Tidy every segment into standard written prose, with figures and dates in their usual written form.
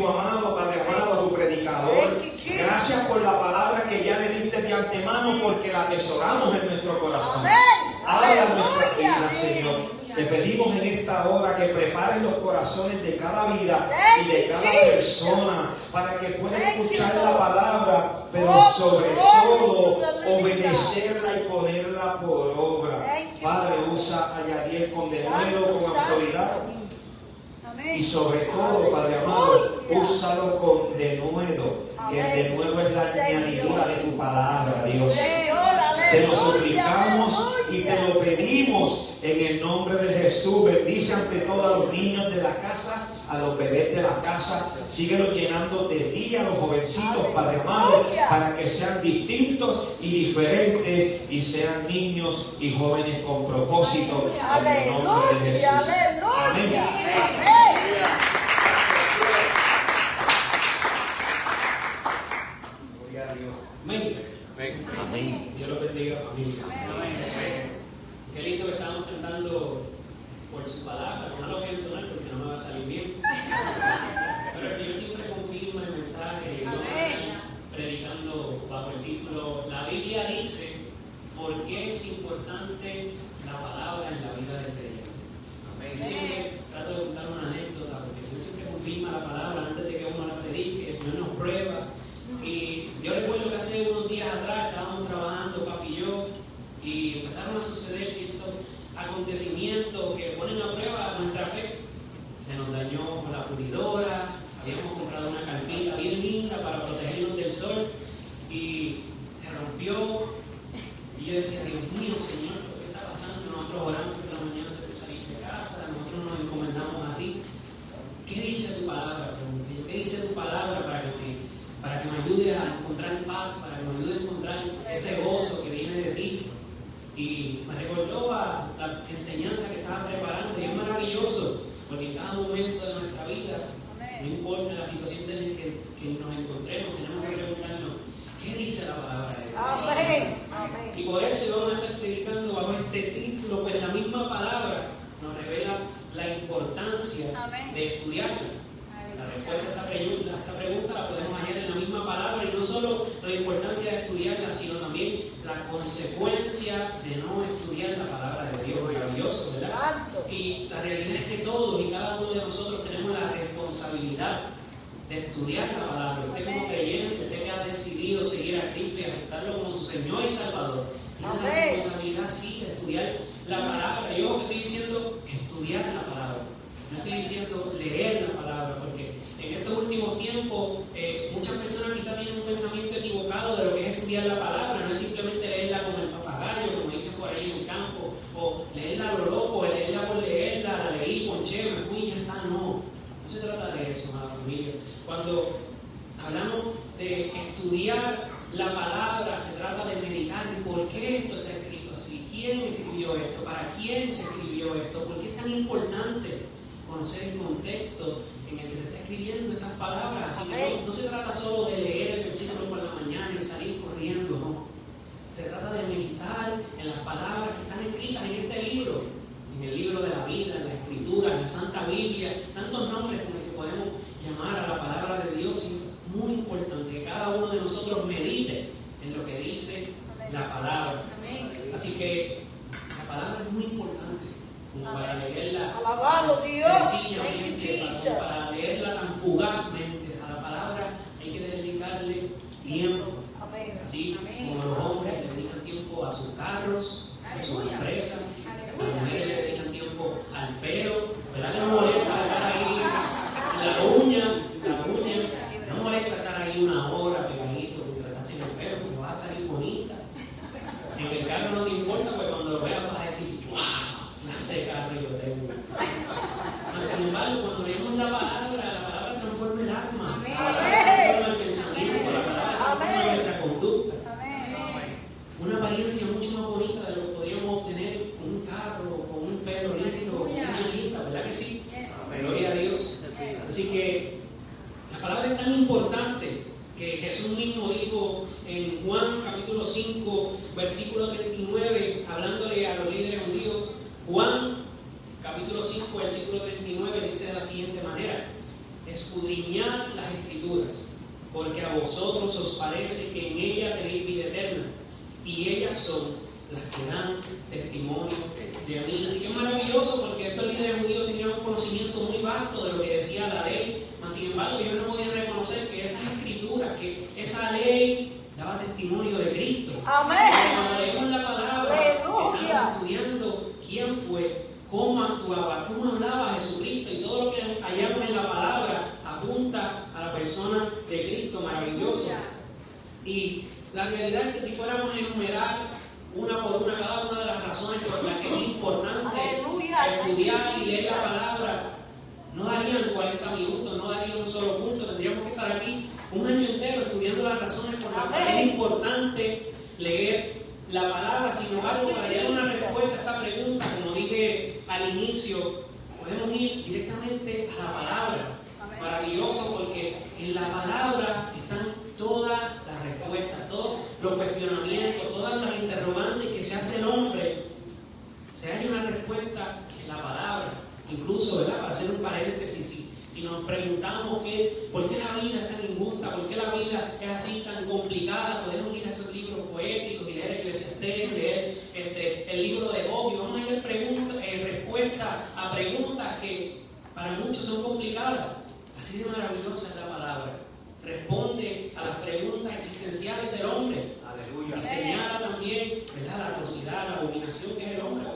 hijo amado, Padre amado, a tu predicador. Gracias por la palabra que ya le diste de antemano, porque la atesoramos en nuestro corazón. Habla nuestra vida, Señor. Te pedimos en esta hora que prepares los corazones de cada vida y de cada persona para que puedan escuchar la palabra, pero sobre todo obedecerla y ponerla por obra. Padre, usa a Yadiel con denuedo, con autoridad. Y sobre todo, Padre amado, úsalo con denuedo. Que el denuedo es la añadidura de tu palabra, Dios. Te lo suplicamos y te lo pedimos en el nombre de Jesús. Bendice ante todo a los niños de la casa, a los bebés de la casa. Síguelos llenando de ti, a los jovencitos, Padre amado, para que sean distintos y diferentes y sean niños y jóvenes con propósito. En el nombre de Jesús. Amén. Gloria a Dios. Amén. Amén. Dios los bendiga, familia. Amén. Qué lindo que estamos cantando por su palabra. No lo voy a entonar porque no me va a salir bien. Pero el Señor siempre confirma el mensaje. Yo predicando bajo el título La Biblia dice por qué es importante la palabra en la vida del creyente. Yo siempre trato de contar una anécdota porque el Señor siempre confirma la palabra antes de que uno la predique. El Señor nos prueba. Y yo recuerdo que hace unos días atrás estábamos trabajando, papi y yo, y empezaron a suceder ciertos acontecimientos que ponen a prueba nuestra fe. Se nos dañó la pulidora, habíamos comprado una carpita bien linda para protegernos del sol y se rompió. Y yo decía, Dios mío, Señor, ¿qué está pasando? Nosotros oramos por la mañana antes de salir de casa, nosotros nos encomendamos a ti. ¿Qué dice tu palabra? ¿Qué dice tu palabra para que me ayude a encontrar paz, para que me ayude a encontrar ese gozo que viene de ti? Y me recordó a la enseñanza que estaba preparando, y es maravilloso, porque en cada momento de nuestra vida, no importa la situación en la que nos encontremos, tenemos que preguntarnos, ¿qué dice la palabra de Dios? Amén. Y por eso vamos a estar predicando bajo este título, pues la misma palabra nos revela la importancia de estudiarla. La respuesta a esta pregunta la podemos hallar en la misma palabra, y no solo la importancia de estudiarla, sino también la consecuencia de no estudiar la palabra de Dios. Maravilloso, ¿verdad? Y la realidad es que todos y cada uno de nosotros tenemos la responsabilidad de estudiar la palabra. Usted como creyente, usted que ha decidido seguir a Cristo y aceptarlo como su Señor y Salvador, tiene la responsabilidad, sí, de estudiar la palabra. Yo que estoy diciendo estudiar la palabra. No estoy diciendo leer la palabra, porque en estos últimos tiempos muchas personas quizás tienen un pensamiento equivocado de lo que es estudiar la palabra. No es simplemente leerla como el papagayo, como dicen por ahí en el campo, o leerla a lo loco, leerla por leerla, la leí, ponché, me fui y ya está. No se trata de eso, amada familia. Cuando hablamos de estudiar la palabra, se trata de meditar en por qué esto está escrito así, quién escribió esto, para quién se escribió esto, por qué es tan importante conocer el contexto en el que se está escribiendo estas palabras. Así que no se trata solo de leer el versículo por la mañana y salir corriendo, no. Se trata de meditar en las palabras que están escritas en este libro, en el libro de la vida, en la escritura, en la Santa Biblia, tantos nombres con los que podemos llamar a la palabra de Dios. Y muy importante que cada uno de nosotros medite en lo que dice la palabra. Así que la palabra es muy importante, como para leerla sencillamente, como para leerla tan fugazmente. A la palabra hay que dedicarle tiempo. Así como los hombres le dedican tiempo a sus carros, a sus empresas, las mujeres le dedican tiempo al pelo. ¿Verdad que no molesta estar ahí? La uña, no molesta estar ahí una hora pegadito mientras estás en el pelo, porque vas a salir bonita. En el carro no te importa, porque cuando lo veas vas a decir, ¡wow! Ese carro yo tengo. Pero sin embargo, cuando leemos la palabra transforma el alma, la palabra transforma el pensamiento, la palabra transforma nuestra conducta. Una apariencia mucho más bonita de lo que podríamos obtener con un carro, con un pelo lindo, con una linda, ¿verdad que sí? Gloria a Dios. Así que la palabra es tan importante que Jesús mismo dijo en Juan capítulo 5, versículo 39, hablándole a los líderes judíos. Juan capítulo 5, versículo 39 dice de la siguiente manera: escudriñad las Escrituras, porque a vosotros os parece que en ella tenéis vida eterna, y ellas son las que dan testimonio de mí. Así que es maravilloso, porque estos líderes judíos tenían un conocimiento muy vasto de lo que decía la ley, mas sin embargo ellos no podían reconocer que esas Escrituras, que esa ley daba testimonio de Cristo. Amén. Cuando leemos la palabra, estamos estudiando quién fue, cómo actuaba, cómo hablaba Jesucristo, y todo lo que hallamos en la palabra apunta a la persona de Cristo. Maravilloso. Y la realidad es que si fuéramos a enumerar una por una cada una de las razones por las que es importante estudiar y leer la palabra, no darían 40 minutos, no darían un solo punto. Tendríamos que estar aquí un año entero estudiando las razones por las que es importante leer la palabra. Sin embargo, para hallar una respuesta a esta pregunta, como dije al inicio, podemos ir directamente a la palabra. Maravilloso, porque en la palabra están todas las respuestas, todos los cuestionamientos, todas las interrogantes que se hace el hombre. Se halla una respuesta en la palabra. Incluso, ¿verdad? Para hacer un paréntesis, si nos preguntamos por qué la vida es tan injusta, por qué la vida es así tan complicada, podemos ir a esos libros poéticos y leer Eclesiastés, leer el libro de Job, y vamos a hallar respuestas a preguntas que para muchos son complicadas. Así de maravillosa es la palabra. Responde a las preguntas existenciales del hombre. Aleluya. Y señala también, ¿verdad?, la atrocidad, la abominación que es el hombre.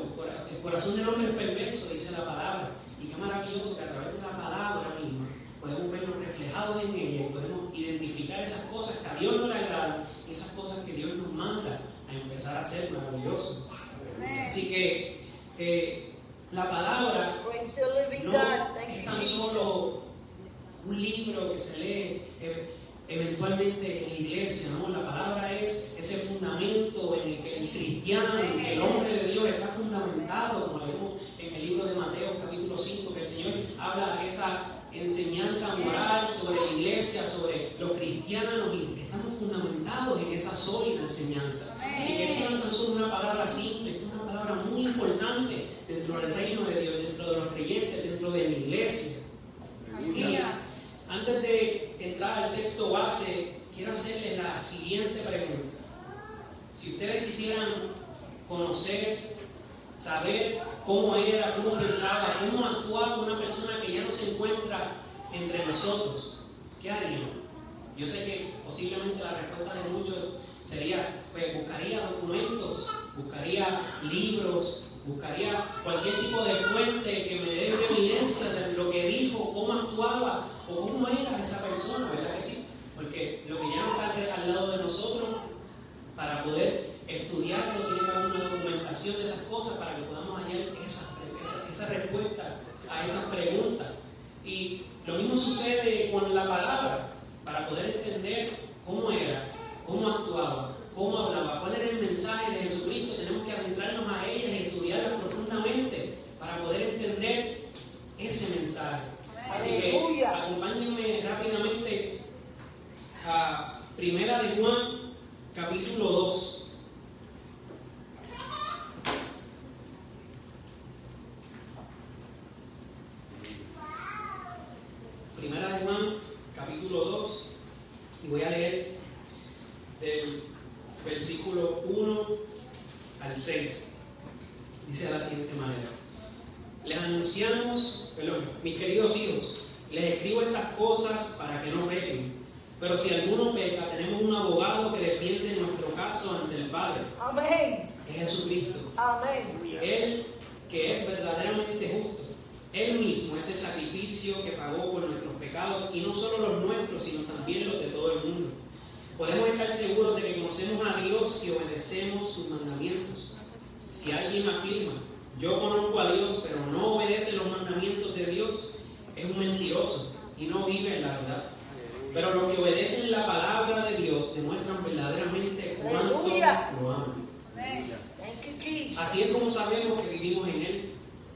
El corazón del hombre es perverso, dice la palabra. Y qué maravilloso que a través de la palabra misma podemos vernos reflejados en ella y podemos identificar esas cosas que a Dios no le agradan y esas cosas que Dios nos manda a empezar a hacer. Maravilloso. Así que la palabra no es tan solo un libro que se lee eventualmente en la iglesia, ¿no? La palabra es ese fundamento en el que el cristiano, en el que el hombre de Dios está fundamentado, como leemos en el libro de Mateo capítulo 5, que el Señor habla de esa enseñanza moral sobre la iglesia, sobre los cristianos, y estamos fundamentados en esa sólida enseñanza. Así que esta no es tan solo una palabra simple, esta es una palabra muy importante dentro del reino de Dios, dentro de los creyentes, dentro de la iglesia. Y antes de entrar al texto base, quiero hacerles la siguiente pregunta. Si ustedes quisieran conocer, saber cómo era, cómo pensaba, cómo actuaba una persona que ya no se encuentra entre nosotros, ¿qué harían? Yo sé que posiblemente la respuesta de muchos sería, pues buscaría documentos, buscaría libros, buscaría cualquier tipo de fuente que me dé evidencia de lo que dijo, cómo actuaba o cómo era esa persona, ¿verdad que sí? Porque lo que ya no está al lado de nosotros, para poder estudiarlo, tiene que haber una documentación de esas cosas para que podamos hallar esa respuesta a esas preguntas. Y lo mismo sucede con la palabra, para poder entender cómo era, cómo actuaba, cómo hablaba, cuál era el mensaje de Jesucristo. Tenemos que adentrarnos a ella y estudiarla profundamente para poder entender ese mensaje. Así que acompáñenme rápidamente a Primera de Juan, capítulo 2. Primera de Juan, capítulo 2, y voy a leer del versículo 1 al 6. Dice de la siguiente manera: les anunciamos, mis queridos hijos, les escribo estas cosas para que no pequen. Pero si alguno peca, tenemos un abogado que defiende nuestro caso ante el Padre. Amén. Es Jesucristo. Amén. Él que es verdaderamente justo. Él mismo es el sacrificio que pagó por nuestros pecados, y no solo los nuestros, sino también los de todo el mundo. Podemos estar seguros de que conocemos a Dios si obedecemos sus mandamientos. Si alguien afirma, yo conozco a Dios, pero no obedece los mandamientos de Dios, es un mentiroso y no vive en la verdad. Pero los que obedecen la palabra de Dios demuestran verdaderamente cuánto lo aman. Así es como sabemos que vivimos en Él.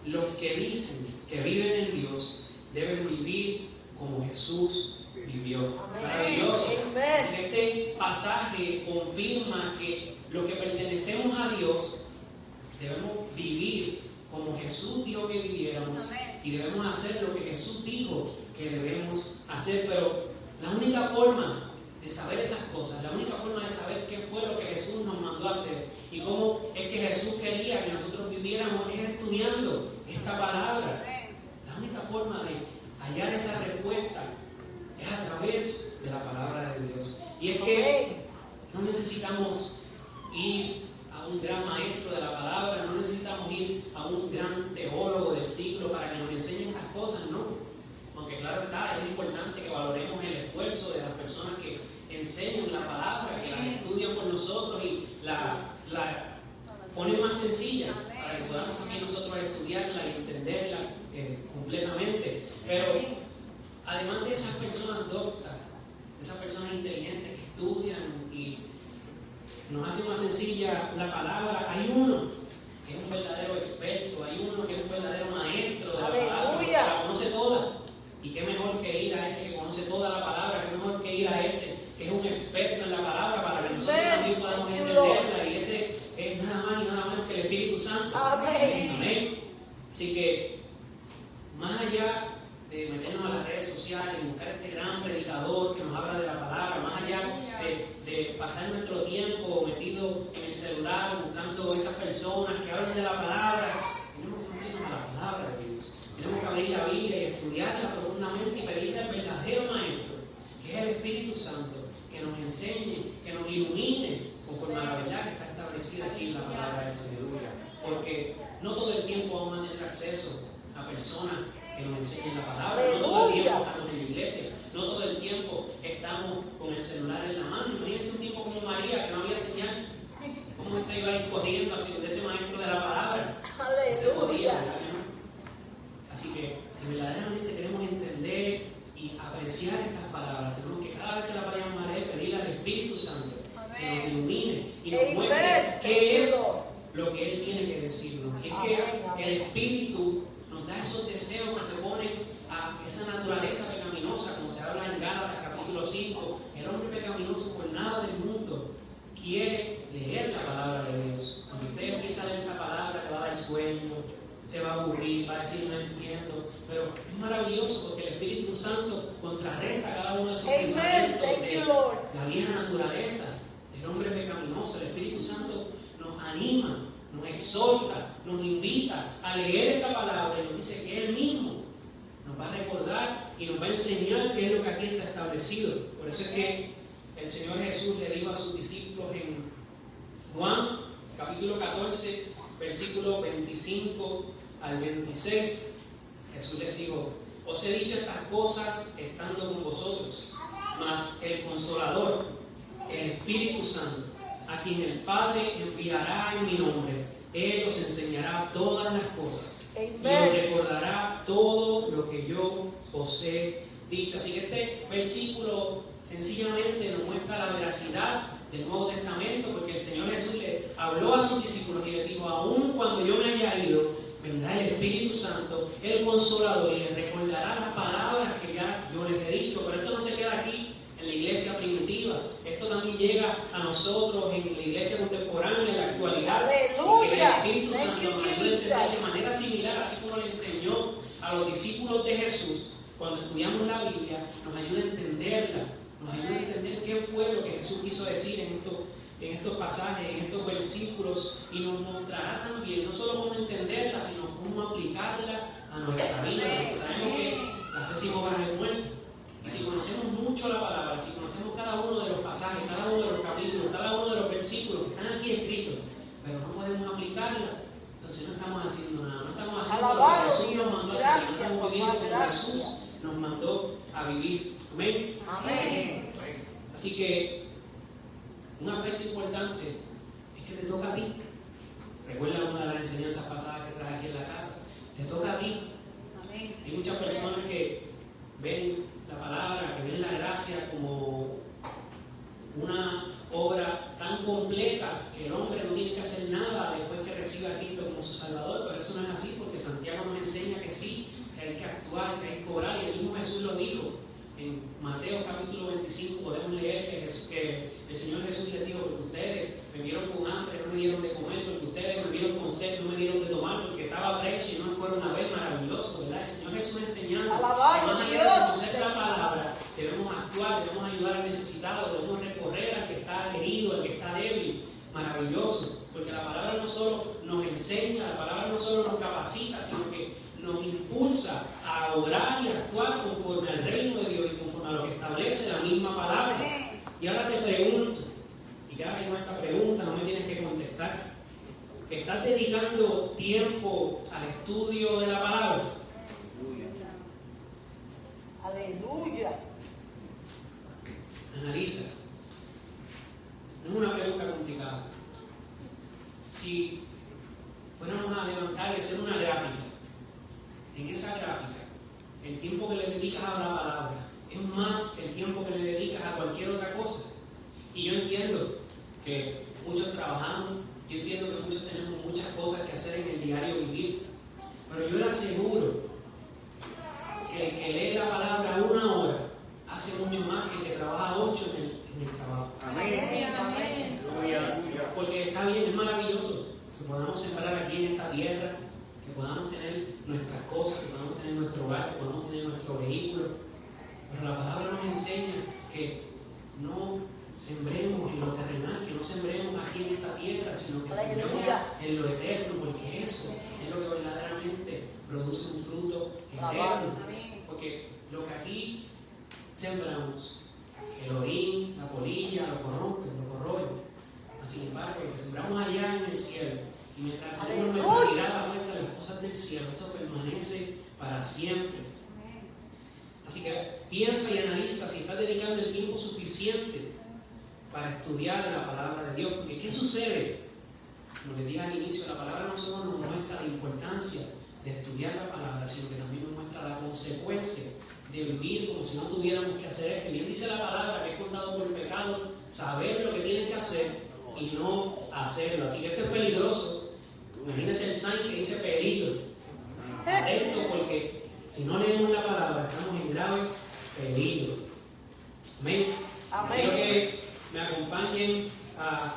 Los que dicen que viven en Dios deben vivir como Jesús vivió. Maravilloso. Así que este pasaje confirma que los que pertenecemos a Dios debemos vivir como Jesús dijo que viviéramos. Y debemos hacer lo que Jesús dijo que debemos hacer, pero la única forma de saber esas cosas, la única forma de saber qué fue lo que Jesús nos mandó a hacer y cómo es que Jesús quería que nosotros viviéramos es estudiando esta palabra. La única forma de hallar esa respuesta es a través de la palabra de Dios. Y es que no necesitamos ir a un gran maestro de la palabra, no necesitamos ir a un gran teólogo del siglo para que nos enseñe estas cosas, no. Aunque claro está, es importante que valoremos el esfuerzo de las personas que enseñan la palabra, que la estudian por nosotros y la ponen más sencilla para que podamos también nosotros estudiarla y entenderla completamente. Pero además de esas personas doctas, de esas personas inteligentes que estudian y nos hacen más sencilla la palabra, hay uno que es un verdadero experto, hay uno que es un verdadero maestro de la palabra, que la conoce toda. Y qué mejor que ir a ese que conoce toda la palabra, qué mejor que ir a ese que es un experto en la palabra para que nosotros también podamos entenderla. Y ese es nada más y nada menos que el Espíritu Santo. Amén. Así que, más allá de meternos a las redes sociales y buscar este gran predicador que nos habla de la palabra, más allá de pasar nuestro tiempo metido en el celular buscando esas personas que hablan de la palabra, tenemos que meternos a la palabra de Dios. Tenemos que abrir la Biblia y estudiarla profundamente y pedirle al verdadero maestro, que es el Espíritu Santo, que nos enseñe, que nos ilumine conforme a la verdad que está establecida aquí en la palabra del Señor. Porque no todo el tiempo vamos a tener acceso a personas que nos enseñen la palabra, no todo el tiempo estamos en la iglesia, no todo el tiempo estamos con el celular en la mano. Imagínense un tipo como María, que no había señal. ¿Cómo usted iba a ir corriendo hacia ese maestro de la palabra? No se podía, ¿verdad? Así que si verdaderamente queremos entender y apreciar estas palabras, tenemos que cada vez que las vayamos a leer, pedirle al Espíritu Santo que nos ilumine y nos muestre qué es lo que Él tiene que decirnos. Y es que el Espíritu nos da esos deseos que se ponen a esa naturaleza pecaminosa, como se habla en Gálatas capítulo 5. El hombre pecaminoso por nada del mundo quiere leer la palabra de Dios. Cuando usted empieza a leer esta palabra, le va a dar sueño, se va a aburrir, va a decir no entiendo, pero es maravilloso porque el Espíritu Santo contrarresta cada uno de esos pensamientos de la vieja naturaleza, del hombre pecaminoso. El Espíritu Santo nos anima, nos exhorta, nos invita a leer esta palabra y nos dice que Él mismo nos va a recordar y nos va a enseñar qué es lo que aquí está establecido. Por eso es que el Señor Jesús le dijo a sus discípulos en Juan capítulo 14, versículo 25 al 26, Jesús les dijo: os he dicho estas cosas estando con vosotros, mas el Consolador, el Espíritu Santo, a quien el Padre enviará en mi nombre, Él os enseñará todas las cosas y os recordará todo lo que yo os he dicho. Así que este versículo sencillamente nos muestra la veracidad del Nuevo Testamento, porque el Señor Jesús le habló a sus discípulos y les dijo: aún cuando yo me haya ido, vendrá el Espíritu Santo, el Consolador, y les recordará las palabras que ya yo les he dicho. Pero esto no se queda aquí en la iglesia primitiva, esto también llega a nosotros en la iglesia contemporánea, en la actualidad. Porque el Espíritu Santo nos ayuda a entender de manera similar, así como le enseñó a los discípulos de Jesús cuando estudiamos la Biblia, nos ayuda a entenderla, nos ayuda a entender qué fue lo que Jesús quiso decir en estos pasajes, en estos versículos, y nos mostrará también no solo cómo entenderla, sino cómo aplicarla a nuestra vida. Porque sabemos que la fe sin obras es muerte. Y si conocemos mucho la palabra, si conocemos cada uno de los pasajes, cada uno de los capítulos, cada uno de los versículos que están aquí escritos, pero no podemos aplicarla, entonces no estamos haciendo nada, no estamos haciendo lo que Jesús nos mandó a hacer, no estamos viviendo como Jesús nos mandó a vivir. Amén. Amén. Así que un aspecto importante es que te toca a ti. Recuerda una de las enseñanzas pasadas que traje aquí en la casa. Te toca a ti. Amén. Hay muchas personas que ven la palabra, que ven la gracia como una obra tan completa que el hombre no tiene que hacer nada después que reciba a Cristo como su Salvador. Pero eso no es así, porque Santiago nos enseña que sí, que hay que actuar, que hay que orar, y el mismo Jesús lo dijo. En Mateo capítulo 25 podemos leer que el Señor Jesús les dijo: porque ustedes me vieron con hambre, no me dieron de comer, porque ustedes me vieron con sed, no me dieron de tomar, porque estaba preso y no me fueron a ver. Maravilloso, ¿verdad? El Señor Jesús enseñando que más allá de conocer la palabra, debemos actuar, debemos ayudar al necesitado, debemos recorrer al que está herido, al que está débil. Maravilloso, porque la palabra no solo nos enseña, la palabra no solo nos capacita, sino que nos impulsa a obrar y actuar conforme al reino de Dios y conforme a lo que establece la misma palabra. Y ahora te pregunto, y quédate con esta pregunta, no me tienes que contestar: ¿estás dedicando tiempo al estudio de la palabra? Aleluya. Analiza. No es una pregunta complicada. Si fuéramos a levantar y hacer una gráfica, en esa gráfica, el tiempo que le dedicas a la palabra es más que el tiempo que le dedicas a cualquier otra cosa. Y yo entiendo que muchos trabajamos, yo entiendo que muchos tenemos muchas cosas que hacer en el diario vivir, pero yo le aseguro que el que lee la palabra 1 hora hace mucho más que el que trabaja 8 en el trabajo. Amén. Amén. Porque está bien, es maravilloso que podamos sembrar aquí en esta tierra, que podamos tener nuestras cosas, que podamos tener nuestro hogar, que podamos tener nuestro vehículo. Pero la palabra nos enseña que no sembremos en lo terrenal, que no sembremos aquí en esta tierra, sino que sembremos en lo eterno, porque eso es lo que verdaderamente produce un fruto eterno. Porque lo que aquí sembramos, el orín, la polilla, lo corrompe, lo corroe. Sin embargo, lo que sembramos allá en el cielo, y mientras tenemos nuestra mirada puesta en las cosas del cielo, eso permanece para siempre. Así que piensa y analiza si estás dedicando el tiempo suficiente para estudiar la palabra de Dios. Porque ¿qué sucede? Como les dije al inicio, la palabra no solo nos muestra la importancia de estudiar la palabra, sino que también nos muestra la consecuencia de vivir como si no tuviéramos que hacer esto. Bien dice la palabra que es contado por el pecado saber lo que tienen que hacer y no hacerlo. Así que esto es peligroso. Imagínense el sign que dice peligro. Atento, porque si no leemos la palabra estamos en grave peligro. Amén. Quiero que me acompañen a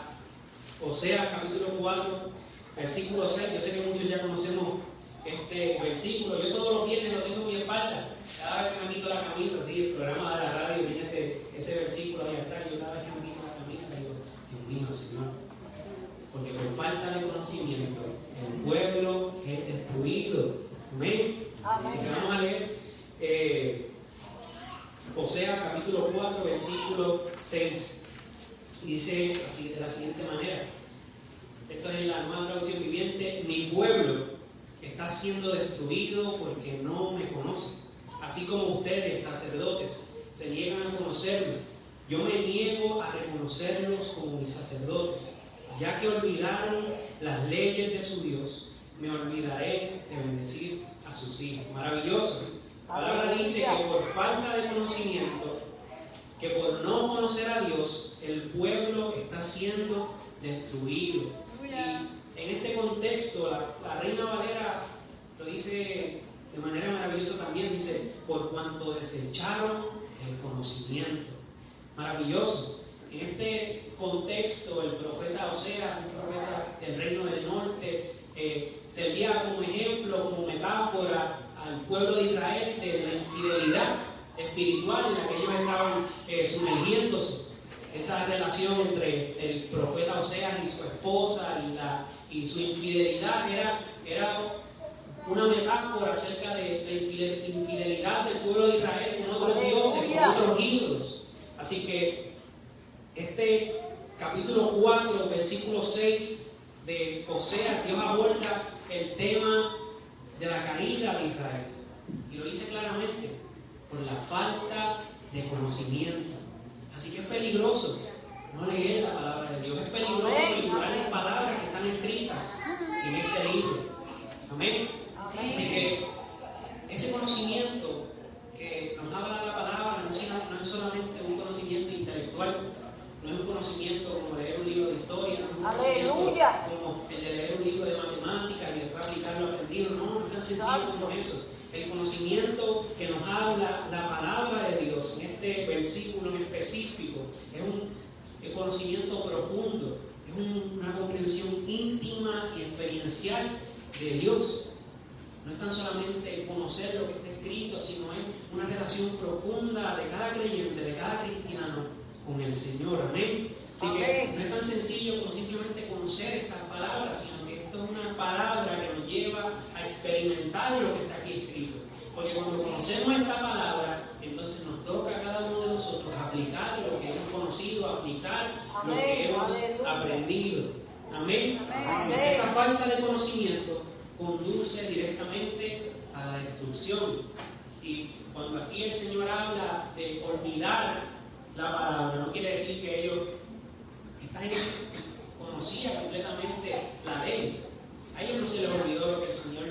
Oseas capítulo 4, versículo 6. Yo sé que muchos ya conocemos este versículo. Yo todos los viernes lo tengo en mi espalda. Cada vez que me quito la camisa, sí, el programa de la radio tiene ese versículo ahí atrás. Yo cada vez que me quito la camisa digo: Dios mío, Señor. Porque por falta de conocimiento el pueblo es destruido. Amén. Así que vamos a leer Oseas capítulo 4, versículo 6. Y dice así, de la siguiente manera. Esto es en la Nueva Traducción Viviente: mi pueblo está siendo destruido porque no me conoce. Así como ustedes, sacerdotes, se niegan a conocerme, yo me niego a reconocerlos como mis sacerdotes. Ya que olvidaron las leyes de su Dios, me olvidaré de bendecir a sus hijos. Maravilloso. La palabra dice que por falta de conocimiento, que por no conocer a Dios, el pueblo está siendo destruido. Y en este contexto, la Reina Valera lo dice de manera maravillosa también, dice: por cuanto desecharon el conocimiento. Maravilloso. En este contexto, el profeta Oseas, un profeta del reino del norte, servía como ejemplo, como metáfora al pueblo de Israel de la infidelidad espiritual en la que ellos estaban sumergiéndose. Esa relación entre el profeta Oseas y su esposa y su infidelidad era una metáfora acerca de la infidelidad del pueblo de Israel con otros dioses, con otros ídolos. Así que este capítulo 4, versículo 6 de Oseas, Dios aborda el tema de la caída de Israel. Y lo dice claramente: por la falta de conocimiento. Así que es peligroso no leer la palabra de Dios. Es peligroso ignorar las palabras que están escritas en este libro. Amén. Así que ese conocimiento que nos habla la palabra no es solamente un conocimiento intelectual, no es un conocimiento como leer un libro de historia, no es un conocimiento como el de leer un libro de matemáticas y después aplicar lo aprendido. No es tan sencillo como eso. El conocimiento que nos habla la palabra de Dios este versículo en específico es un conocimiento profundo, es una comprensión íntima y experiencial de Dios. No es tan solamente conocer lo que está escrito, sino es una relación profunda de cada creyente, de cada cristiano con el Señor. Amén. Así que no es tan sencillo como simplemente conocer estas palabras, sino que esto es una palabra que nos lleva a experimentar lo que está aquí escrito. Porque cuando conocemos esta palabra, entonces nos toca a cada uno de nosotros aplicar lo que hemos conocido, aplicar lo que hemos aprendido. Amén. Esa falta de conocimiento conduce directamente a la destrucción. Y cuando aquí el Señor habla de olvidar la palabra, no quiere decir que ellos conocían completamente la ley. A ellos no se les olvidó lo que el Señor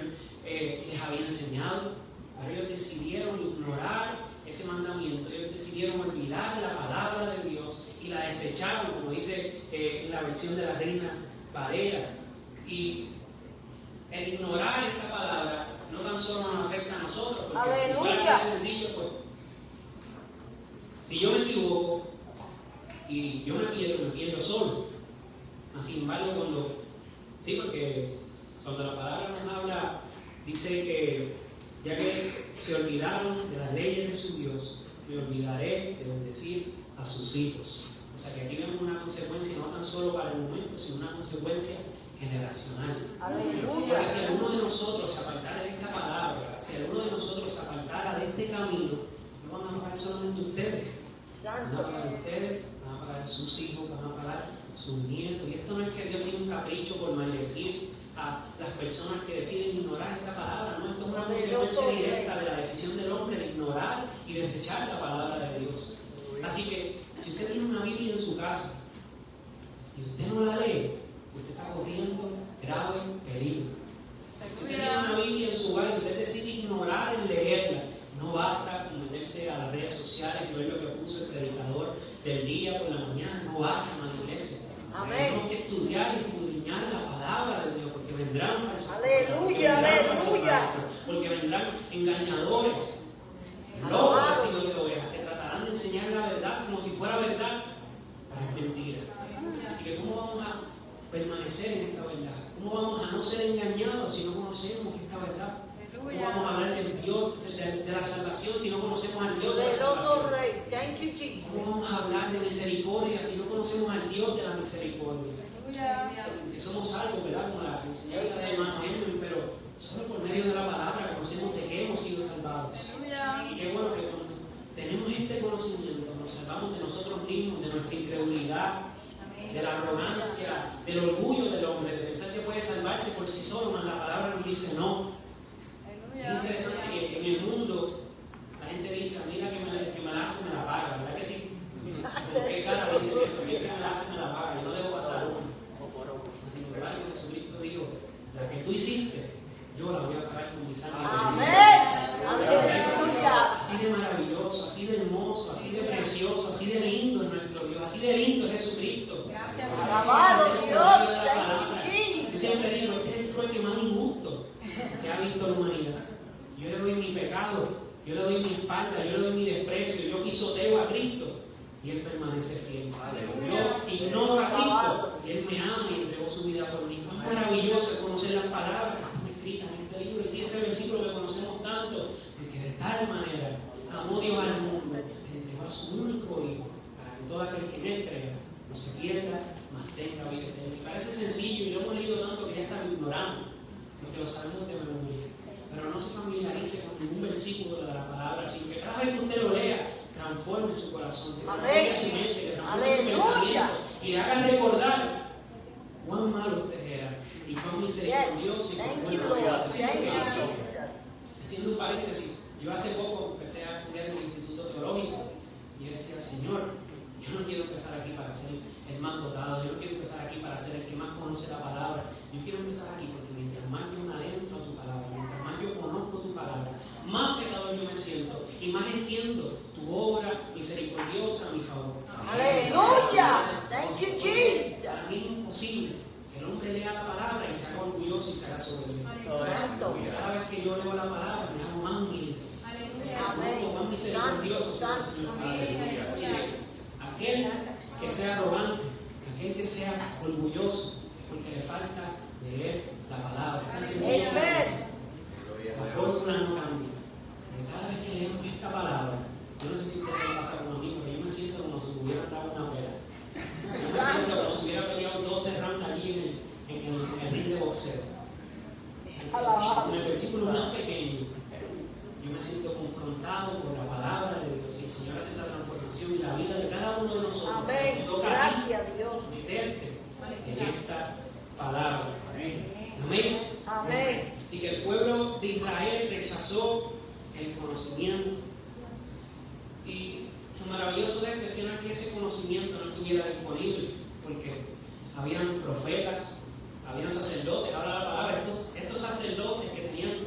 les había enseñado, pero ellos decidieron ignorar ese mandamiento, ellos decidieron olvidar la palabra de Dios y la desecharon, como dice en la versión de la Reina Valera. Y el ignorar esta palabra no tan solo nos afecta a nosotros, porque si fuera así de sencillo, pues, si yo me equivoco y yo me pierdo solo. Sin embargo, porque cuando la palabra nos habla, dice que ya que se olvidaron de las leyes de su Dios, me olvidaré de bendecir a sus hijos. O sea que aquí vemos una consecuencia no tan solo para el momento, sino una consecuencia generacional. Aleluya. Porque si alguno de nosotros se apartara de esta palabra, si alguno de nosotros se apartara de este camino, no van a pagar solamente ustedes. Van a pagar ustedes, van a pagar sus hijos, van a pagar sus nietos. Y esto no es que Dios tiene un capricho por maldecir a las personas que deciden ignorar esta palabra, no, esto es una consecuencia directa de la decisión del hombre de ignorar y desechar la palabra de Dios. Así que, si usted tiene una Biblia en su casa y usted no la lee, usted está corriendo grave peligro. Si usted tiene una Biblia en su hogar y usted decide ignorar el leerla, no basta con meterse a las redes sociales y ver lo que puso el predicador del día por la mañana, no basta, hermano iglesia. Tenemos que estudiar y escudriñar la palabra de Dios, porque vendrán falsos porque vendrán engañadores, lobos vestidos de ovejas, que tratarán de enseñar la verdad como si fuera verdad, pero es mentira. Así que ¿cómo vamos a permanecer en esta verdad? ¿Cómo vamos a no ser engañados si no conocemos esta verdad? ¿Cómo vamos a hablar del Dios de la salvación si no conocemos al Dios de la salvación? ¿Cómo vamos a hablar de misericordia si no conocemos al Dios de la misericordia? Que somos salvos, ¿verdad? Como la enseñanza de hermano Henry, pero solo por medio de la palabra conocemos de que hemos sido salvados. Y qué bueno que cuando tenemos este conocimiento nos salvamos de nosotros mismos, de nuestra incredulidad, de la arrogancia, del orgullo del hombre, de pensar que puede salvarse por sí solo, mas la palabra nos dice no. Es interesante que en el mundo la gente dice, mira que me la hace, me la paga, ¿verdad que sí? ¿Con qué cara dicen eso? Mira que me la hace, me la paga, yo no debo pasar una. Sin embargo, Jesucristo dijo, la que tú hiciste, yo la voy a pagar con mi sangre. Así de maravilloso, así de hermoso, así de precioso, así de lindo es nuestro Dios, así de lindo es Jesucristo. Gracias, amado Dios. Yo siempre digo, este es el trueque más injusto que ha visto la humanidad. Yo le doy mi pecado, yo le doy mi espalda, yo le doy mi desprecio, yo pisoteo a Cristo y Él permanece fiel. Yo ignoro a Cristo y Él me ama y entregó su vida por mí. Es maravilloso conocer las palabras que están escritas en este libro. Y si ese versículo que conocemos tanto, porque de tal manera amó Dios al mundo, entregó a su único Hijo, para que todo aquel que en Él crea no se pierda, mas tenga vida eterna. Y parece sencillo y lo hemos leído tanto que ya hasta lo ignoramos, porque lo sabemos de memoria. Pero no se familiarice con ningún versículo de la palabra, sino que cada vez que usted lo lea, transforme su corazón, que transforme su mente, que transforme su pensamiento y le haga recordar cuán malo usted era y cuán misericordioso y cuán bueno sea. Haciendo un paréntesis, yo hace poco empecé a estudiar en el Instituto Teológico y yo decía, Señor, yo no quiero empezar aquí para ser el más dotado, yo no quiero empezar aquí para ser el que más conoce la palabra, yo quiero empezar aquí porque mientras más yo me adentro a tu palabra, mientras más yo conozco tu palabra, más pecador yo me siento y más entiendo tu obra misericordiosa a mi favor. Aleluya. Thank you, Jesus. Para mí es imposible que el hombre lea la palabra y se haga orgulloso y se haga soberbio. Cada vez que yo leo la palabra me hago más humilde, más misericordioso, Santo. Así que aquel que sea arrogante, aquel que sea orgulloso, porque le falta leer la palabra. Tan sencillo como eso. La fórmula no cambia. Pero cada vez que leemos esta palabra, yo no sé si ustedes me pasa como a mí, pero yo me siento como si me hubieran dado una pela. Yo me siento como si hubiera peleado 12 rounds allí en el ring de boxeo. En el versículo más pequeño, yo me siento confrontado por la palabra de Dios y el Señor hace esa transformación en la vida de cada uno de nosotros. Amén. Te toca Gracias, Dios. meterte en esta palabra. Amén. Amén. Así que el pueblo de Israel rechazó el conocimiento. Y lo maravilloso de esto es que no es que ese conocimiento no estuviera disponible, porque habían profetas, habían sacerdotes, habla la palabra, estos sacerdotes que tenían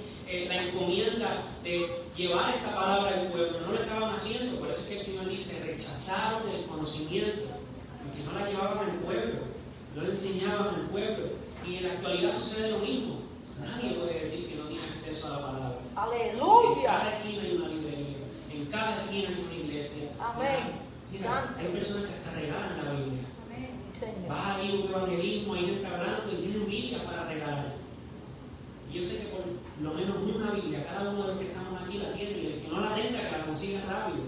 la encomienda de llevar esta palabra al pueblo, no lo estaban haciendo. Por eso es que el Señor dice, rechazaron el conocimiento, porque no la llevaban al pueblo, no la enseñaban al pueblo. Y en la actualidad sucede lo mismo. Nadie puede decir que no tiene acceso a la palabra. Aleluya. En cada esquina hay una librería, en cada esquina hay una iglesia. Amén. Mira, hay personas que hasta regalan la Biblia. Señor. Vas a ir a un evangelismo, hay gente hablando y tienen Biblia para regalar. Y yo sé que por lo menos una Biblia, cada uno de los que estamos aquí la tiene, y el que no la tenga, que la consiga rápido.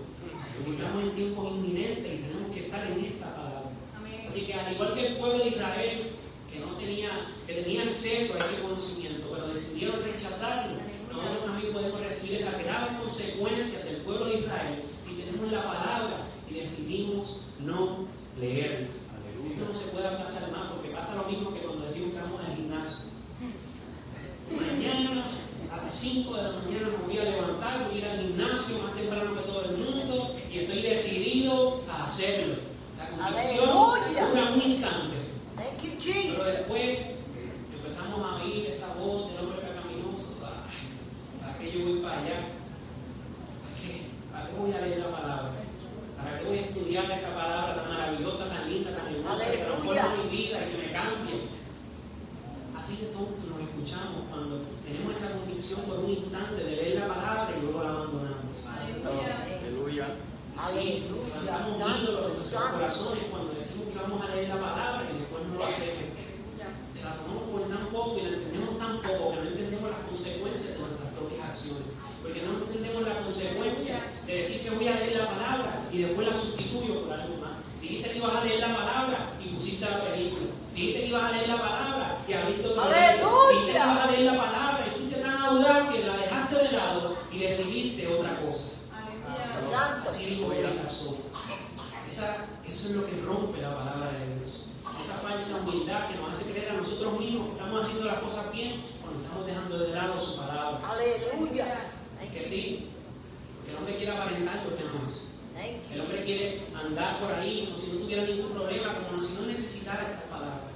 Porque estamos en tiempos inminentes y tenemos que estar en esta palabra. Así que al igual que el pueblo de Israel, que tenía acceso a ese conocimiento, pero decidieron rechazarlo, nosotros también podemos recibir esas graves consecuencias del pueblo de Israel si tenemos la palabra y decidimos no leerla. Esto no se puede aplazar más, porque pasa lo mismo que cuando decimos que vamos al gimnasio. Mañana a las 5 de la mañana me voy a levantar, voy a ir al gimnasio más temprano que todo el mundo y estoy decidido a hacerlo. La convicción dura un instante. Pero después empezamos a oír esa voz del hombre pecaminoso. ¿Para qué yo voy para allá? ¿Para qué voy a leer la palabra? ¿Para qué voy a estudiar esta palabra tan maravillosa, tan linda, tan hermosa, que transforma mi vida y que me cambie? Así de tonto nos escuchamos cuando tenemos esa convicción por un instante de leer la palabra y luego la abandonamos. Aleluya. Así levantamos ídolos en nuestros corazones cuando decimos que vamos a leer la palabra y después no lo hacemos. La tomamos por tan poco y la entendemos tan poco que no entendemos las consecuencias de nuestras propias acciones. Porque no entendemos la consecuencia de decir que voy a leer la palabra y después la sustituyo por algo más. Dijiste que ibas a leer la palabra y pusiste la película. Dijiste que ibas a leer la palabra y abriste otra película. Dijiste que ibas a leer la palabra y fuiste tan audaz que la dejaste de lado y decidiste otra cosa. Así dijo el corazón. Eso es lo que rompe la palabra de Dios. Esa falsa humildad que nos hace creer a nosotros mismos que estamos haciendo las cosas bien cuando estamos dejando de lado su palabra. Aleluya. Que sí, porque el hombre quiere aparentar lo que no es. El hombre quiere andar por ahí como si no tuviera ningún problema, como si no necesitara esta palabra.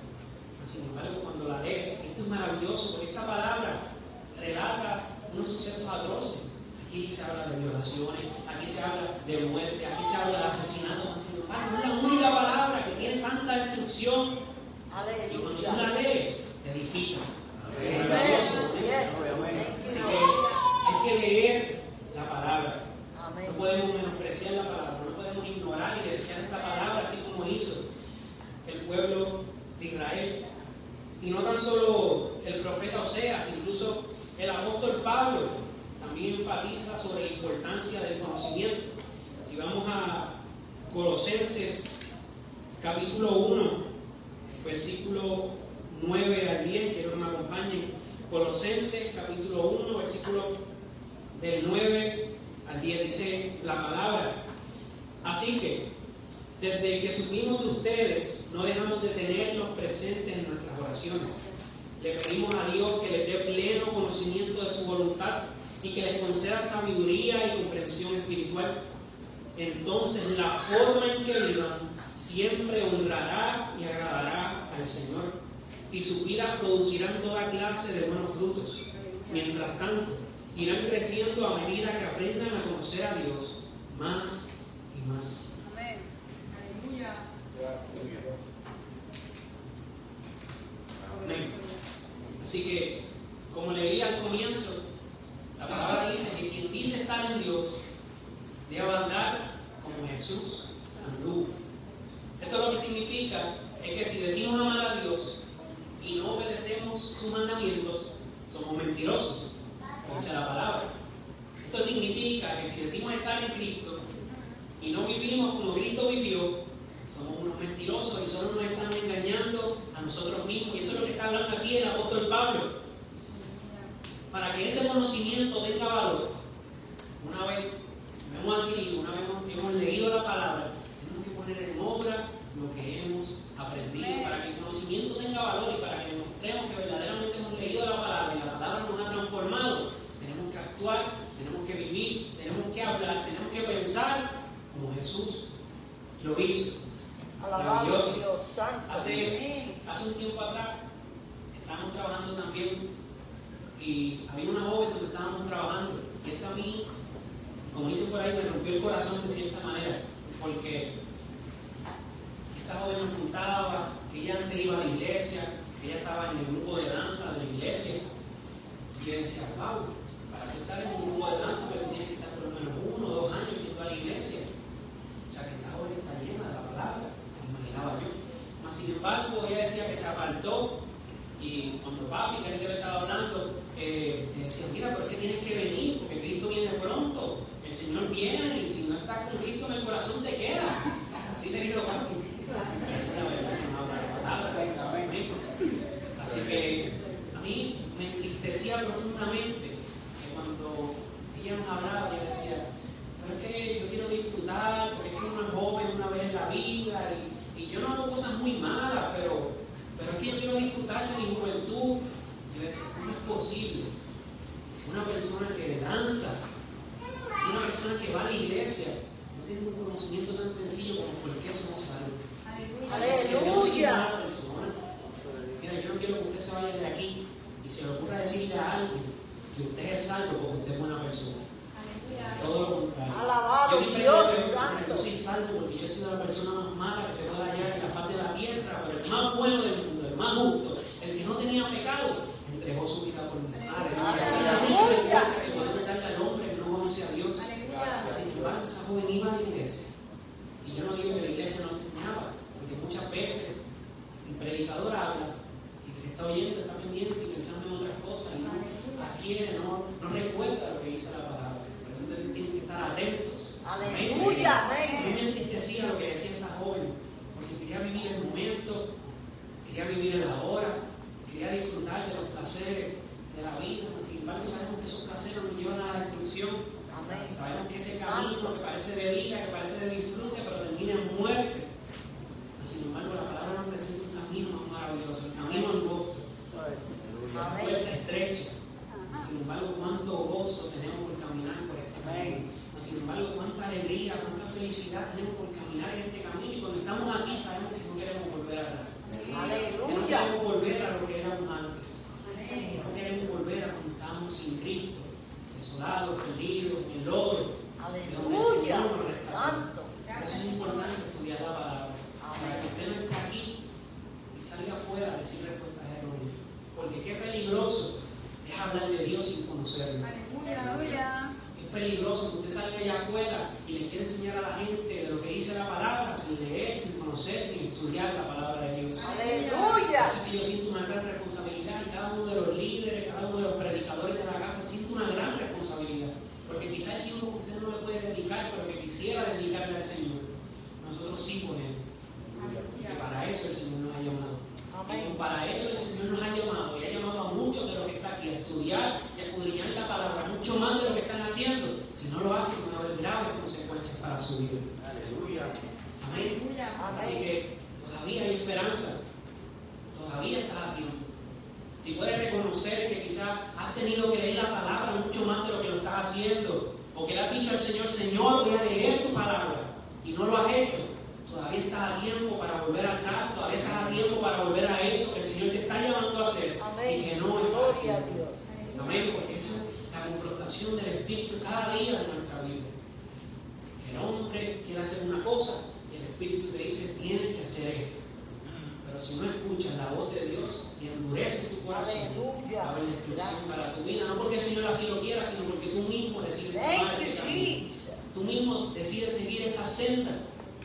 Sin embargo, cuando la lees, esto es maravilloso porque esta palabra relata unos sucesos atroces. Aquí se habla de violaciones, aquí se habla de muerte, aquí se habla de asesinato. Sin embargo, es la única palabra que tiene tanta destrucción. Y cuando tú la lees, te edifica. Es maravilloso. Así que hay que leer la palabra. No podemos menospreciar la palabra, no podemos ignorar y desechar esta palabra así como hizo el pueblo de Israel. Y no tan solo el profeta Oseas, incluso el apóstol Pablo también enfatiza sobre la importancia del conocimiento. Si vamos a Colosenses capítulo 1, versículo 9 al 10, quiero que me acompañen. Colosenses capítulo 1, versículo del 9 al 10, dice la palabra: así que desde que supimos de ustedes, no dejamos de tenerlos presentes en nuestras oraciones. Le pedimos a Dios que les dé pleno conocimiento de su voluntad y que les conceda sabiduría y comprensión espiritual. Entonces la forma en que vivan siempre honrará y agradará al Señor, y sus vidas producirán toda clase de buenos frutos. Mientras tanto, irán creciendo a medida que aprendan a conocer a Dios más y más. Amén. Aleluya. Amén. Así que, como leí al comienzo, la palabra dice que quien dice estar en Dios debe andar Jesús anduvo. Esto lo que significa es que si decimos amar a Dios y no obedecemos sus mandamientos, somos mentirosos, dice la palabra. Esto significa que si decimos estar en Cristo y no vivimos como Cristo vivió, somos unos mentirosos y solo nos estamos engañando a nosotros mismos. Y eso es lo que está hablando aquí el apóstol Pablo. Para que ese conocimiento tenga valor, una vez hemos adquirido, una vez hemos leído la palabra, tenemos que poner en obra lo que hemos aprendido. Para que el conocimiento tenga valor y para que demostremos que verdaderamente hemos leído la palabra y la palabra nos ha transformado, tenemos que actuar, tenemos que vivir, tenemos que hablar, tenemos que pensar como Jesús lo hizo. Maravilloso. Dios santo. Hace un tiempo atrás estábamos trabajando también y había una joven donde estábamos trabajando y esta a mí, como dicen por ahí, me rompió el corazón de cierta manera, porque esta joven me contaba que ella antes iba a la iglesia, que ella estaba en el grupo de danza de la iglesia, y yo decía, wow, para tú estar en un grupo de danza, pero tú tienes que estar por lo menos 1 o 2 años yendo a la iglesia. O sea que esta joven está llena de la palabra, me imaginaba yo. Mas, sin embargo, ella decía que se apartó y cuando papi, que era el que le estaba hablando, le decía, mira, pero es que tienes que venir, porque Cristo viene pronto, el Señor viene y si no estás con Cristo en el corazón te queda. Así le dijo papi. Esa es la verdad que nos habla la palabra. Así que a mí me entristecía profundamente que cuando ella nos hablaba, ella decía, pero es que yo quiero disfrutar, porque es que uno es joven una vez en la vida y yo no hago cosas muy malas, pero es que yo quiero disfrutar de mi juventud. Yo decía, ¿cómo es posible que una persona que danza, una persona que va a la iglesia, no tiene un conocimiento tan sencillo como por qué somos salvos? Aleluya. Mira, yo no quiero que usted se vaya de aquí y se le ocurra decirle a alguien que usted es salvo porque usted es buena persona. Todo lo contrario. Alabado Yo siempre Dios digo que santo. yo soy salvo porque yo he sido la persona más mala que se pueda hallar en la faz de la tierra, pero el más bueno del mundo, el más justo, el que no tenía pecado, entregó su vida por mí. Aleluya. Se puede contarle al hombre que no conoce a Dios. Sin embargo, esa joven iba a la iglesia. Y yo no digo que la iglesia no enseñaba, porque muchas veces el predicador habla y el que está oyendo está pendiente y pensando en otras cosas y no adquiere, no recuerda lo que dice la palabra. Por eso tienen que estar atentos. Aleluya. A mí me entristecía lo que decía esta joven, porque quería vivir el momento, quería vivir el ahora, quería disfrutar de los placeres de la vida. Sin embargo, sabemos que esos placeres nos llevan a la destrucción. Sabemos que ese camino que parece de vida, que parece de disfrute, pero termina en muerte. Sin embargo, la palabra nos presenta un camino más maravilloso, el camino angosto, la puerta estrecha. Sin embargo, cuánto gozo tenemos por caminar por este camino. Sin embargo, cuánta alegría, cuánta felicidad tenemos por caminar en este camino. Y cuando estamos aquí, sabemos que no queremos volver atrás. Que no queremos volver a lo que éramos antes. Que no queremos volver a cuando estábamos sin Cristo, desolados, perdidos, en lodo. Aleluya. Santo. Eso es importante estudiar la palabra. Para que usted no esté aquí y salga afuera a decir respuestas erróneas. Porque qué peligroso es hablar de Dios sin conocerlo. Es peligroso que usted salga allá afuera y le quiera enseñar a la gente de lo que dice la palabra sin leer, sin conocer, sin estudiar la palabra de Dios. Aleluya. Así que yo siento una gran responsabilidad y cada uno de los líderes, cada uno de los predicadores de la casa siente una gran responsabilidad. Porque quizás el tiempo que usted no le puede dedicar, pero que quisiera dedicarle al Señor, nosotros sí ponemos. Que para eso el Señor nos ha llamado. Y para eso el Señor nos ha llamado y ha llamado a muchos de los que están aquí a estudiar y a escudriñar la palabra, mucho más de lo que están haciendo. Si no lo hacen, van a haber graves consecuencias para su vida. Aleluya. Amén. Así que todavía hay esperanza. Todavía estás a tiempo. Si puedes reconocer que quizás has tenido que leer la palabra mucho más de lo que lo estás haciendo, o que le has dicho al Señor, Señor, voy a leer tu palabra, y no lo has hecho, todavía estás a tiempo para volver atrás, todavía estás a tiempo para volver a eso que el Señor te está llamando a hacer y que no estás haciendo. Amén, porque esa es la confrontación del Espíritu cada día de nuestra vida. El hombre quiere hacer una cosa y el Espíritu te dice, tienes que hacer esto. Pero si no escuchas la voz de Dios y endureces tu corazón, va a haber destrucción para tu vida. No porque el Señor así lo quiera, sino porque tú mismo decides tomar ese camino. tú mismo decides seguir esa senda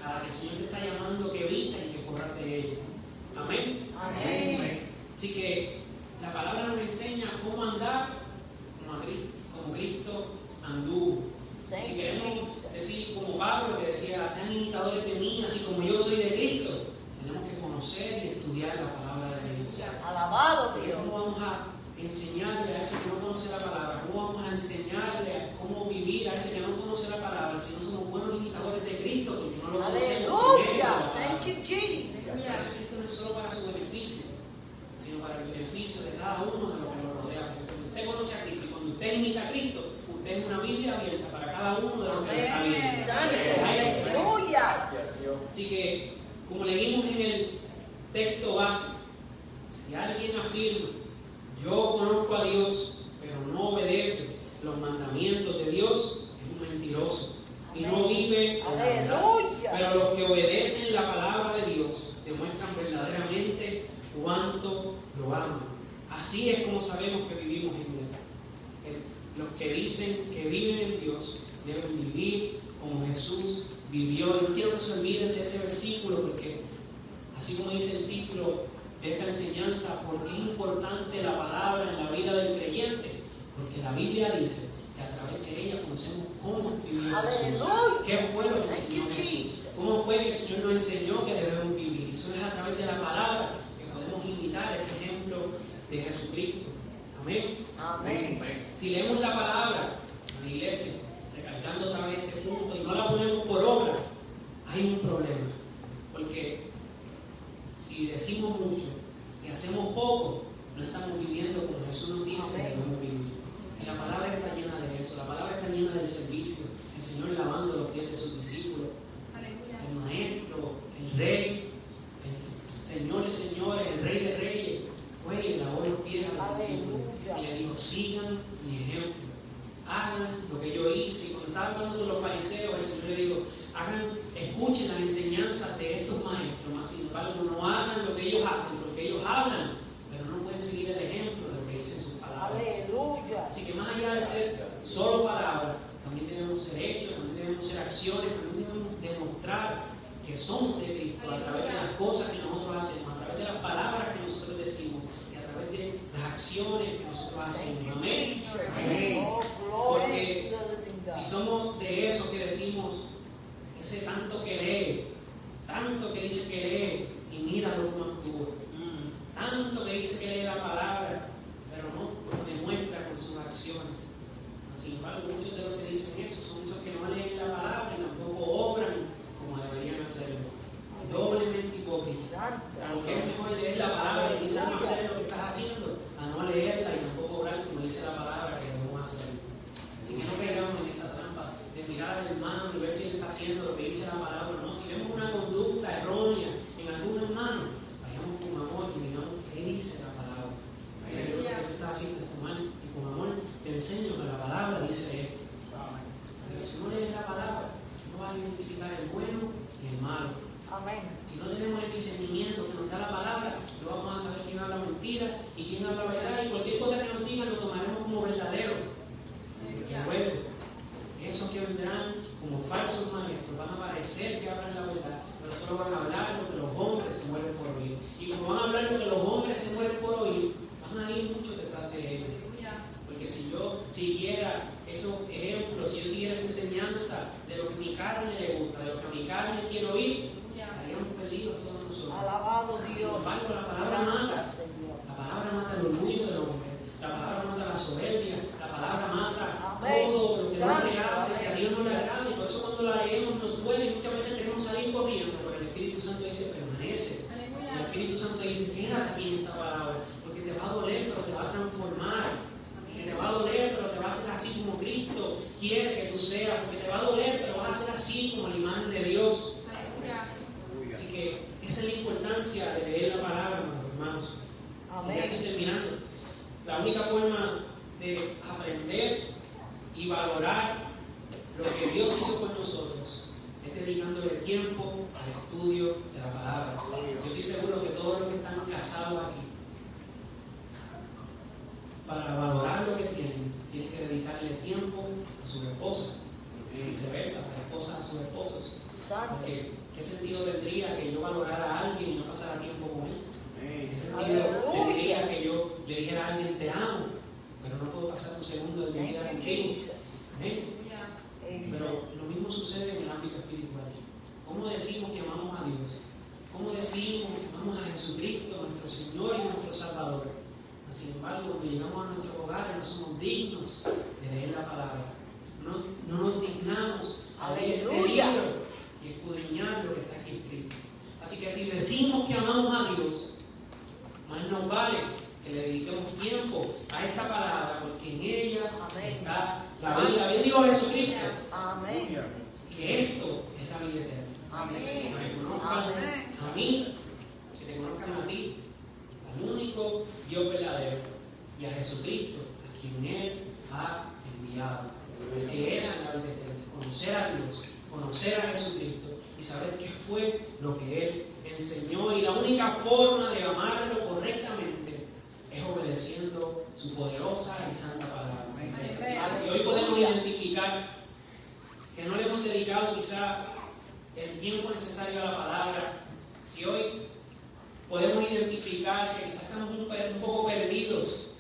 a la que el Señor te está llamando que evites y que corras de ella. Amén. Amén. Así que la palabra nos enseña cómo andar como Cristo anduvo. Si queremos decir como Pablo que decía, sean imitadores de mí, así como yo soy de Cristo, tenemos que conocer y estudiar la palabra de Dios. Alabado Dios. ¿Cómo vamos a enseñarle a ese que no conoce la palabra? ¿Cómo vamos a enseñarle a cómo vivir a ese que no conoce la palabra si no somos buenos imitadores de Cristo? Porque no lo conocemos. Aleluya. Thank you, Jesus. Por eso Cristo no es solo para su beneficio, sino para el beneficio de cada uno de los que lo rodea. Porque cuando usted conoce a Cristo y cuando usted imita a Cristo, usted es una Biblia abierta para cada uno de los que lo está viendo. Aleluya. Así que, como leímos en el texto base, si alguien afirma, yo conozco a Dios, pero no obedece los mandamientos de Dios, es un mentiroso y no vive la verdad. Pero los que obedecen la palabra de Dios demuestran verdaderamente cuánto lo aman. Así es como sabemos que vivimos en Él. Los que dicen que viven en Dios deben vivir como Jesús vivió. Y no quiero que se olviden de ese versículo porque, así como dice el título de esta enseñanza, ¿por qué es importante la palabra en la vida del creyente? Porque la Biblia dice que a través de ella conocemos cómo vivió Jesús. ¿Qué fue lo que enseñó Jesús? ¿Cómo fue que el Señor nos enseñó que debemos vivir? Eso es a través de la palabra que podemos imitar ese ejemplo de Jesucristo. Amén. Amén. Si leemos la palabra en la iglesia, recalcando otra vez este punto, y no la ponemos por obra, hay un problema. Porque si decimos mucho y hacemos poco, no estamos viviendo como Jesús nos dice que debemos vivir. Y la palabra está llena de eso. La palabra está llena del servicio. El Señor lavando los pies de sus discípulos. El maestro, el rey, el Señor de señores, el rey de reyes, fue y lavó los pies a los discípulos. Y le dijo, sigan mi ejemplo. Hagan lo que yo hice. Y cuando estaba hablando con los fariseos, el Señor le dijo, escuchen las enseñanzas de estos maestros, mas sin embargo no hagan lo que ellos hacen, porque ellos hablan, pero no pueden seguir el ejemplo de lo que dicen sus palabras. Aleluya. Así que más allá de ser solo palabras, también debemos ser hechos, también debemos ser acciones, también debemos demostrar que somos de Cristo a través de las cosas que nosotros hacemos, a través de las palabras que nosotros decimos y a través de las acciones que nosotros hacemos. Amén. Porque si somos de esos que decimos, ese tanto que lee, tanto que dice que lee y míralo como actúa, tanto que dice que lee la palabra, pero no lo demuestra con sus acciones. Sin embargo, muchos de los que dicen eso son esos que no leen la palabra y tampoco obran como deberían hacerlo. Doblemente hipócrita. Aunque es mejor leer la palabra y quizás no hacer lo que estás haciendo, a no leerla y tampoco obrar como dice la palabra que debemos hacer. Así que no caigamos en esa trampa de mirar al hermano y ver si él está haciendo lo que dice la palabra. No, si vemos una conducta errónea en algún hermano, vayamos con amor y digamos qué dice la palabra. Lo que tú estás haciendo es tomar y con amor te enseño que la palabra dice esto. Pero si no lees la palabra, no vas a identificar el bueno y el malo. Amén. Si no tenemos el discernimiento que nos da la palabra, no vamos a saber quién habla mentira y quién habla verdad, y cualquier cosa que nos digan lo tomaremos como verdadero. Porque luego, esos que vendrán como falsos maestros van a parecer que hablan la verdad, pero solo van a hablar lo que los hombres se mueren por oír. Y como van a hablar lo que los hombres se mueren por oír, van a ir muchos detrás de ellos. Porque si yo siguiera esos ejemplos, si yo siguiera esa enseñanza de lo que mi carne le gusta, de lo que mi carne quiere oír, estaríamos perdidos todos nosotros. Alabado Dios. Sin embargo, la palabra mata. La palabra mata el orgullo del hombre. La palabra mata la soberbia. La palabra mata todo lo que el hombre hace, que a Dios no le agrada. Y por eso cuando la leemos nos duele y muchas veces queremos salir corriendo. Pero el Espíritu Santo dice, permanece. El Espíritu Santo dice, quédate aquí en esta palabra. Porque te va a doler, pero te va a transformar. Que te va a doler, pero te va a hacer así como Cristo quiere que tú seas. Porque te va a doler, pero vas a ser así como la imagen de Dios. Así que esa es la importancia de leer la palabra, hermanos. Amén. Ya estoy terminando. La única forma de aprender y valorar lo que Dios hizo con nosotros es dedicándole tiempo al estudio de la palabra. Yo estoy seguro que todos los que están casados aquí, para valorar lo que tienen que dedicarle tiempo a su esposa. y viceversa, las esposas a sus esposos. Santo. Porque, ¿qué sentido tendría que yo valorara a alguien y no pasara tiempo con él? ¿Qué sentido Aleluya. tendría que yo le dijera a alguien te amo, pero no puedo pasar un segundo de mi vida Thank you, contigo? Jesus. Amén. Amen. Pero lo mismo sucede en el ámbito espiritual. ¿Cómo decimos que amamos a Dios? ¿Cómo decimos que amamos a Jesucristo, nuestro Señor y nuestro Salvador? Sin embargo, cuando llegamos a nuestros hogares no somos dignos de leer la palabra. No nos dignamos a leer este Aleluya. libro y escudriñar lo que está aquí escrito. Así que si decimos que amamos a Dios, más nos vale que le dediquemos tiempo a esta palabra, porque en ella Amén. está la vida. Bien dijo Jesucristo, Amén. que esto es la vida eterna. Amén. Que me conozcan a mí, que te conozcan a ti, al único Dios verdadero, y a Jesucristo, a quien Él ha enviado. Que es la vida eterna. Conocer a Dios, conocer a Jesucristo y saber qué fue lo que Él enseñó. Y la única forma de amarlo correctamente es obedeciendo su poderosa y santa palabra. Así que hoy podemos identificar que no le hemos dedicado quizá el tiempo necesario a la palabra. Si hoy podemos identificar que quizás estamos un poco perdidos,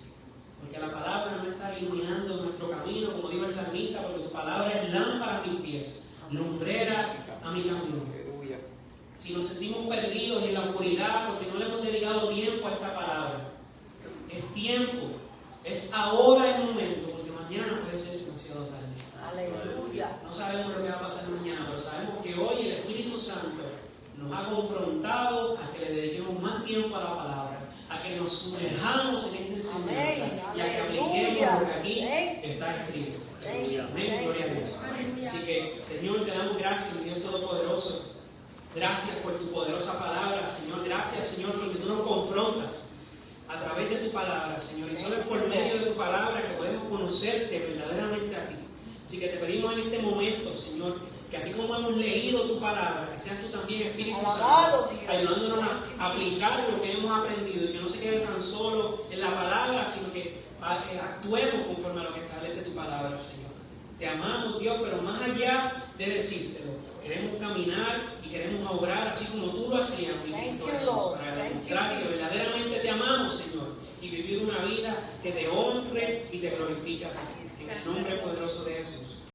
porque la palabra no está iluminando nuestro camino, como dijo el salmista, porque tu palabra es lámpara a mis pies, lumbrera a mi camino. Aleluya. Si nos sentimos perdidos en la oscuridad porque no le hemos dedicado tiempo a esta palabra, es tiempo, es ahora el momento, porque mañana puede ser demasiado tarde. Aleluya. No sabemos lo que va a pasar mañana, pero sabemos que hoy el Espíritu Santo nos ha confrontado a que le dediquemos más tiempo a la palabra, a que nos sumerjamos en esta enseñanza Amén. y a que Aleluya. apliquemos lo que aquí Amén. está escrito. Amén. Amén, gloria a Dios. Así que, Señor, te damos gracias, mi Dios Todopoderoso. Gracias por tu poderosa palabra, Señor. Gracias, Señor, porque tú nos confrontas a través de tu palabra, Señor. Y solo es por medio de tu palabra que podemos conocerte verdaderamente a ti. Así que te pedimos en este momento, Señor, que así como hemos leído tu palabra, que seas tú también, Espíritu Alabado, Santo, Dios. ayudándonos a aplicar lo que hemos aprendido y que no se quede tan solo en la palabra, sino que actuemos conforme a lo que establece tu palabra, Señor. Te amamos, Dios, pero más allá de decírtelo, queremos caminar y queremos obrar así como tú lo hacías, mi Thank Cristo you, Jesús, Lord. para Thank demostrar you, que Jesus. verdaderamente te amamos, Señor, y vivir una vida que te honre y te glorifique. En el nombre poderoso de Jesús.